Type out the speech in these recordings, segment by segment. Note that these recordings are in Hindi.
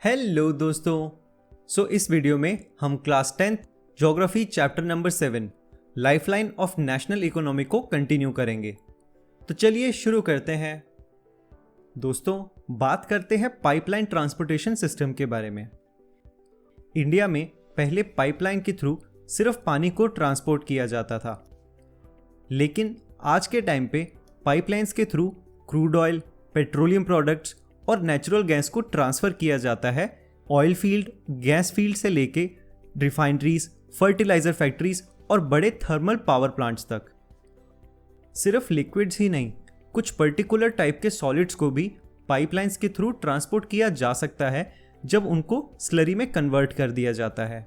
हेलो दोस्तों। इस वीडियो में हम class 10th geography chapter number 7 lifeline of national economy को कंटिन्यू करेंगे। तो चलिए शुरू करते हैं। दोस्तों, बात करते हैं पाइपलाइन ट्रांसपोर्टेशन सिस्टम के बारे में। इंडिया में पहले पाइपलाइन के थ्रू सिर्फ पानी को ट्रांसपोर्ट किया जाता था, लेकिन आज के टाइम पे पाइपलाइंस के through crude oil, petroleum products और नेचुरल गैस को ट्रांसफ़र किया जाता है ऑयल फील्ड, गैस फील्ड से लेके रिफाइनरीज, फर्टिलाइज़र फैक्ट्रीज और बड़े थर्मल पावर प्लांट्स तक। सिर्फ लिक्विड्स ही नहीं, कुछ पर्टिकुलर टाइप के सॉलिड्स को भी पाइपलाइंस के थ्रू ट्रांसपोर्ट किया जा सकता है जब उनको स्लरी में कन्वर्ट कर दिया जाता है।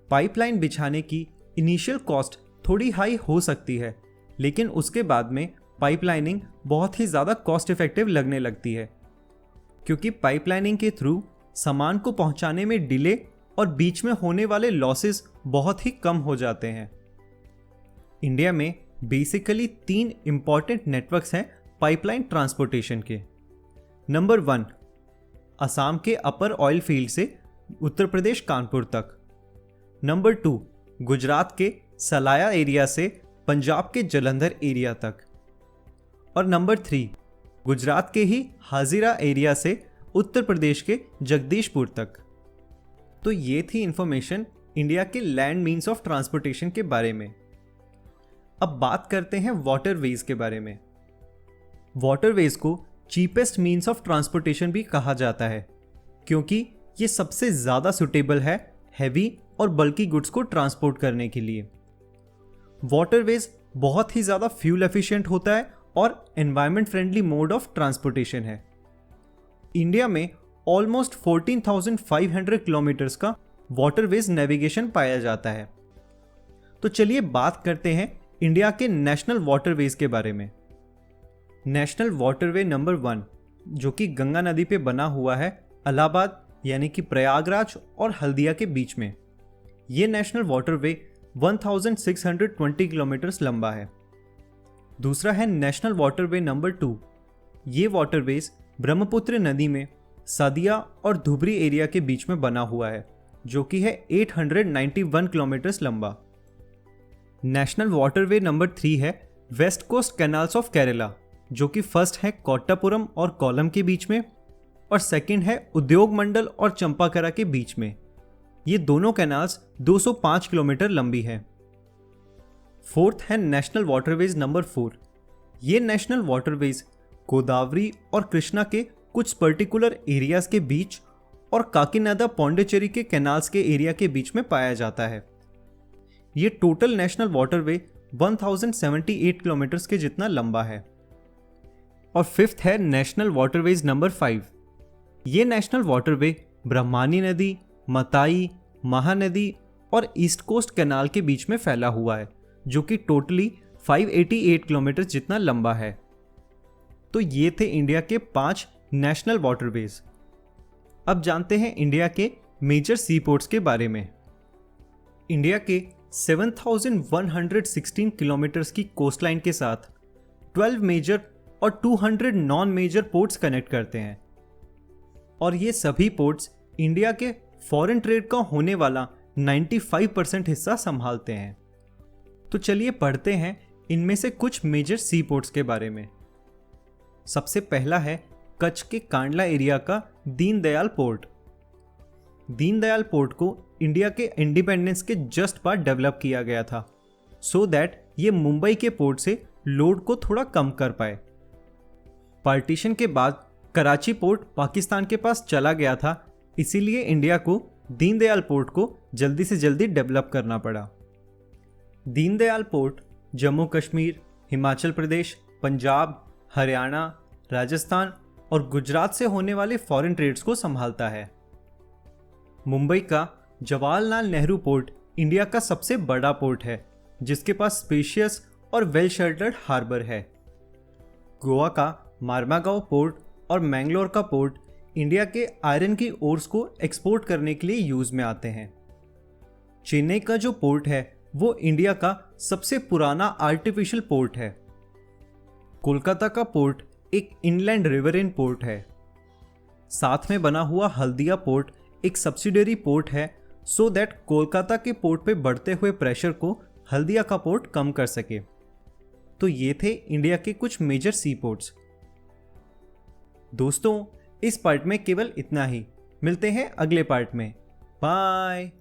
पाइपलाइन बिछाने की इनिशियल कॉस्ट थोड़ी हाई हो सकती है, लेकिन उसके बाद में पाइपलाइनिंग बहुत ही ज़्यादा कॉस्ट इफेक्टिव लगने लगती है, क्योंकि पाइपलाइनिंग के थ्रू सामान को पहुंचाने में डिले और बीच में होने वाले लॉसेस बहुत ही कम हो जाते हैं। इंडिया में बेसिकली 3 इंपॉर्टेंट नेटवर्क्स हैं पाइपलाइन ट्रांसपोर्टेशन के। नंबर 1, असम के अपर ऑयल फील्ड से उत्तर प्रदेश कानपुर तक। नंबर 2, गुजरात के सलाया एरिया से पंजाब के जलंधर एरिया तक। और नंबर 3, गुजरात के ही हाजिरा एरिया से उत्तर प्रदेश के जगदीशपुर तक। तो ये थी इंफॉर्मेशन इंडिया के लैंड मीन्स ऑफ ट्रांसपोर्टेशन के बारे में। अब बात करते हैं वाटरवेज के बारे में। वाटरवेज को चीपेस्ट मीन्स ऑफ ट्रांसपोर्टेशन भी कहा जाता है, क्योंकि ये सबसे ज़्यादा सुटेबल है हैवी और बल्की गुड्स को ट्रांसपोर्ट करने के लिए। वाटरवेज बहुत ही ज़्यादा फ्यूल एफिशिएंट होता है और environment friendly mode of transportation है। इंडिया में ऑलमोस्ट 14,500 किलोमीटर्स का वाटरवेज नेविगेशन पाया जाता है। तो चलिए बात करते हैं इंडिया के नेशनल वाटरवेज के बारे में। नेशनल वाटरवे नंबर 1, जो कि गंगा नदी पे बना हुआ है इलाहाबाद यानी कि प्रयागराज और हल्दिया के बीच में। ये नेशनल वाटरवे 1620 किलोमीटर्स लंबा है। दूसरा है नेशनल वाटरवे नंबर 2। ये वाटरवेज ब्रह्मपुत्र नदी में सदिया और धुबरी एरिया के बीच में बना हुआ है, जो कि है 891 किलोमीटर्स लंबा। नेशनल वाटरवे नंबर 3 है west coast canals of Kerala, जो कि फर्स्ट है कोट्टापुरम और कोल्लम के बीच में और सेकंड है उद्योग मंडल और चंपाकरा के बीच में। ये दोनों कैनाल्स 205 किलोमीटर लंबी है। फोर्थ है नेशनल वाटरवेज नंबर 4। ये नेशनल वाटरवेज गोदावरी और कृष्णा के कुछ पर्टिकुलर एरियाज के बीच और काकीनाडा पौंडीचेरी के कैनाल्स के एरिया के बीच में पाया जाता है। ये टोटल नेशनल वाटरवे 1078 किलोमीटर्स के जितना लंबा है। और फिफ्थ है नेशनल वाटरवेज नंबर 5। ये नेशनल वाटरवे ब्रह्मानी नदी, मताई, महानदी और ईस्ट कोस्ट कैनाल के बीच में फैला हुआ है, जो कि टोटली 588 किलोमीटर जितना लंबा है। तो ये थे इंडिया के 5 नेशनल वाटरवेज। अब जानते हैं इंडिया के मेजर सी पोर्ट्स के बारे में। इंडिया के 7116 किलोमीटर्स की कोस्टलाइन के साथ 12 मेजर और 200 नॉन मेजर पोर्ट्स कनेक्ट करते हैं, और ये सभी पोर्ट्स इंडिया के फॉरेन ट्रेड का होने वाला 95% हिस्सा संभालते हैं। तो चलिए पढ़ते हैं इनमें से कुछ मेजर सी पोर्ट्स के बारे में। सबसे पहला है कच्छ के कांडला एरिया का दीनदयाल पोर्ट। दीनदयाल पोर्ट को इंडिया के इंडिपेंडेंस के जस्ट बाद डेवलप किया गया था, सो दैट ये मुंबई के पोर्ट से लोड को थोड़ा कम कर पाए। पार्टीशन के बाद कराची पोर्ट पाकिस्तान के पास चला गया था, इसीलिए इंडिया को दीनदयाल पोर्ट को जल्दी से जल्दी डेवलप करना पड़ा। दीनदयाल पोर्ट जम्मू कश्मीर, हिमाचल प्रदेश, पंजाब, हरियाणा, राजस्थान और गुजरात से होने वाले फॉरेन ट्रेड्स को संभालता है। मुंबई का जवाहरलाल नेहरू पोर्ट इंडिया का सबसे बड़ा पोर्ट है, जिसके पास स्पेशियस और वेल शेल्टर्ड हार्बर है। गोवा का मार्मागांव पोर्ट और मैंगलोर का पोर्ट इंडिया के आयरन की ओर्स को एक्सपोर्ट करने के लिए यूज में आते हैं। चेन्नई का जो पोर्ट है वो इंडिया का सबसे पुराना आर्टिफिशियल पोर्ट है। कोलकाता का पोर्ट एक इनलैंड रिवरइन पोर्ट है। साथ में बना हुआ हल्दिया पोर्ट एक सब्सिडियरी पोर्ट है सो दैट कोलकाता के पोर्ट पे बढ़ते हुए प्रेशर को हल्दिया का पोर्ट कम कर सके। तो ये थे इंडिया के कुछ मेजर सी पोर्ट्स। दोस्तों, इस पार्ट में केवल इतना ही। मिलते हैं अगले पार्ट में। बाय।